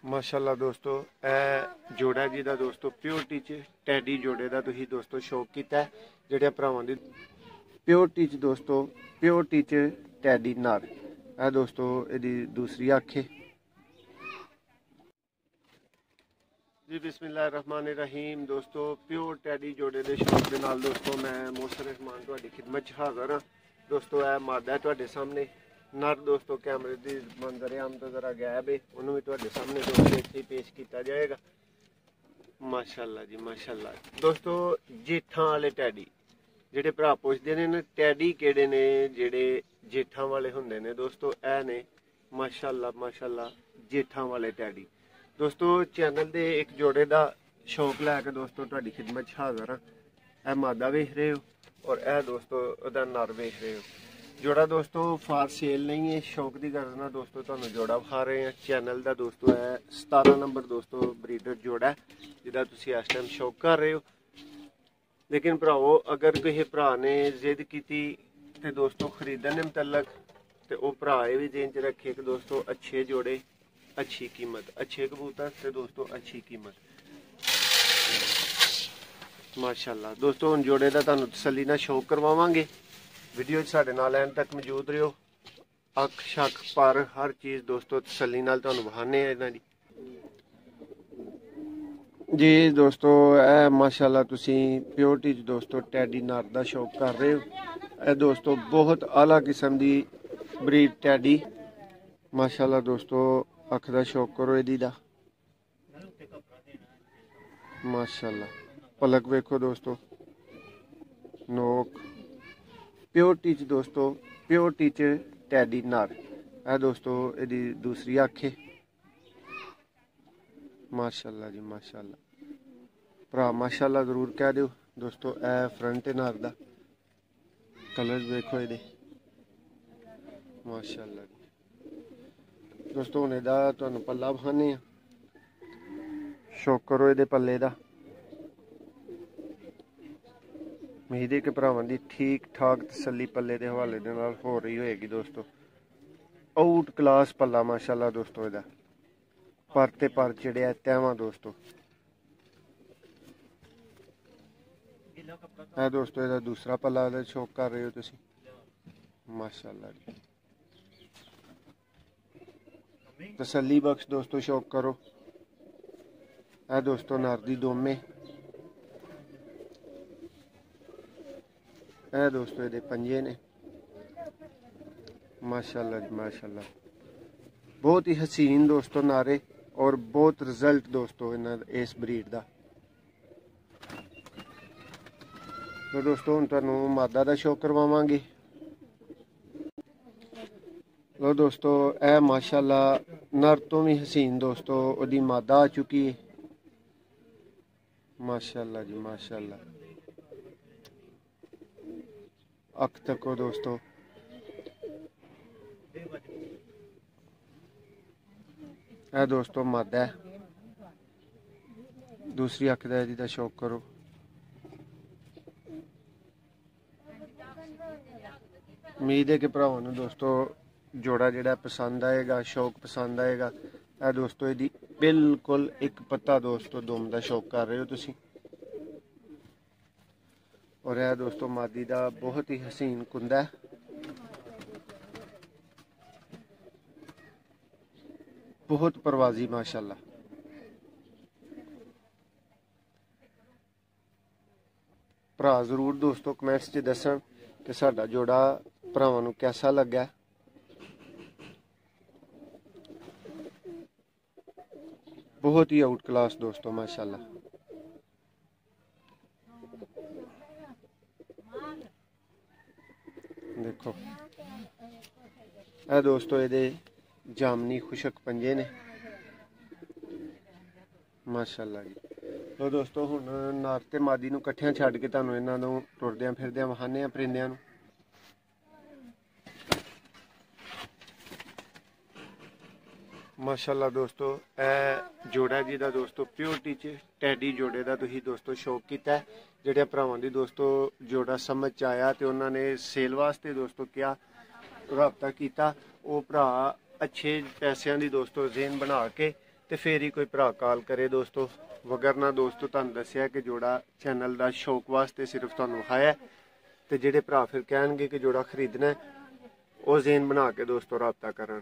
माशाल्लाह दोस्तों ए जोड़ा जी का दोस्तों प्योरिटी च टैडी जोड़े का तुसीं दोस्तों शौक किया जेह्ड़े भरावां दी प्योरिटी च दोस्तों प्योरिटी च टैडी नर ए दोस्तों इहदी दूसरी अख है जी। बिस्मिल्लाहिर्रहमानिर्रहीम दोस्तों प्योर टैडी जोड़े के शौक के नाल दोस्तों मैं मोहसिन रहमान तुहाडी खिदमत च हाज़र हाँ दोस्तों। ए मादा है तुहाडे सामने नर दोस्तों कैमरे की मंजर आम तो जरा गैब है उन्होंने भी तुहाडे सामने दोस्तों इत्थे पेश किया जाएगा। माशाल्लाह जी माशाल्लाह दोस्तों जेठां वाले टैडी जेह्ड़े भरा पुछदे ने टैडी केड़े ने जेह्ड़े जेठां वाले हुंदे ने दोस्तों ए ने माशाल्लाह माशाल्लाह जेठां वाले टैडी दोस्तों। चैनल दे एक जोड़े का शौक लैके दोस्तों तुहाडी खिदमत च हाज़र हाँ। ए मादा वेख रहे हो और ए दोस्तों ओहदा नर वेख रहे हो। जोड़ा दोस्तों फार सेल नहीं है शौक की गर्ज ना दोस्तों तुहानूं जोड़ा विखा रहे हैं। चैनल का दोस्तों है 17 नंबर दोस्तों ब्रीडर जोड़ा है जिहदा तुसीं इस टाइम शौक कर रहे हो। लेकिन भरावो अगर किसी भरा ने जिद की तो दोस्तों खरीदने मुतलक तो वह भरा ये भी जेन च रखे कि दोस्तों अच्छे जोड़े अच्छी कीमत अच्छे कबूतर तो दोस्तों अच्छी कीमत माशाल्लाह दोस्तों। हुण जोड़े का तुहानूं तसल्ली नाल शौक करवावांगे। वीडियो साडे नाल एंड तक मौजूद रहियो। अख शक पर हर चीज़ दोस्तों तसल्ली नाल तुहानूं विखाने इन्हां दी जी दोस्तों। ए माशाल्लाह तुसीं प्योरिटी च दोस्तों टैडी नर दा शौक कर रहे हो। ए दोस्तों बहुत आला किस्म दी ब्रीड टैडी माशाल्लाह दोस्तों। अख दा शौक करो इहदी दा माशाल्लाह। पलक वेखो दोस्तों नोक प्योरिटी च दोस्तों प्योरिटी च टैडी नर है दोस्तों इहदी दूसरी अख है माशाल्लाह जी माशाल्लाह। भरा माशाल्लाह जरूर कह दो दोस्तों। ए फ्रंट है नर दा कलर वेखो इहदे माशाल्लाह दोस्तों। हुण इहदा तुहानूं पल्ला विखाने आ शौक करो इहदे पल्ले दा। उम्मीद है कि भरावां दी ठीक ठाक तसल्ली पल्ले के हवाले दे नाल हो रही होएगी दोस्तों। आउट क्लास पल्ला माशाल्लाह दोस्तों इहदा पर ते पर चढ़िया तैवां दोस्तों है दोस्तों। इहदा दूसरा पल्ला दा शौक कर रहे हो तुसीं माशाल्लाह जी। तसल्ली बख्श दोस्तों शौक करो। है दोस्तों नर दी दोमे है दोस्तों ये पंजे ने माशाल्लाह जी माशाल्लाह। बहुत ही हसीन दोस्तों नारे और बहुत रिजल्ट दोस्तों इस ब्रीड का। तो दोस्तों हुण तुहानूं मादा दा शौक करवावांगे। लो दोस्तों ए माशाल्लाह नर तो भी हसीन दोस्तों ओदी मादा आ चुकी है माशाल्लाह जी माशाल्लाह। अख तको दोस्तों है दोस्तों मादा है दूसरी अख दा शौक करो। उम्मीद है कि भरावां नूं दोस्तों जोड़ा जिहड़ा पसंद आएगा शौक पसंद आएगा। है दोस्तों इहदी बिल्कुल एक पत्ता दोस्तों दुम दा शौक कर रहे हो तुसीं और यह दोस्तों मादी का बहुत ही हसीन कुंदा है बहुत परवाजी माशाल्लाह। भरा जरूर दोस्तों कमेंट्स च दसन कि साडा जोड़ा भरावां नूं कैसा लग्या। बहुत ही आउट क्लास दोस्तों माशाल्लाह। देखो ए दोस्तों ये जामनी खुशक पंजे ने माशाल्लाह जी। तो दोस्तों हुण नर ते मादी नूं कट्ठियां छड्ड के तुहानूं इन्हां नूं टुरदियां फिरदियां विखाने आ परिंदियां नूं। माशाल्लाह दोस्तों ए जोड़ा जी का दोस्तों प्योरिटी च टैडी जोड़े का तुसीं दोस्तों शौक किया जेह्ड़े भरावां दी दोस्तों जोड़ा समझ च आया तो उन्होंने सेल वास्ते दोस्तों क्या रबता किया वो भरा अच्छे पैसों की दोस्तों जेन बना के ਤੇ ਫੇਰ ਹੀ ਕੋਈ ਭਰਾ ਕਾਲ ਕਰੇ ਦੋਸਤੋ। ਵਗਰਨਾ ਦੋਸਤੋ ਤੁਹਾਨੂੰ ਦੱਸਿਆ ਕਿ ਜੋੜਾ ਚੈਨਲ ਦਾ ਸ਼ੌਕ ਵਾਸਤੇ ਸਿਰਫ ਤੁਹਾਨੂੰ ਵਿਖਾਇਆ। ਤੇ ਜਿਹੜੇ ਭਰਾ ਫਿਰ ਕਹਿਣਗੇ ਕਿ ਜੋੜਾ ਖਰੀਦਣਾ, ਉਹ ਜ਼ੇਨ ਬਣਾ ਕੇ ਦੋਸਤੋ ਰਾਬਤਾ ਕਰਨ।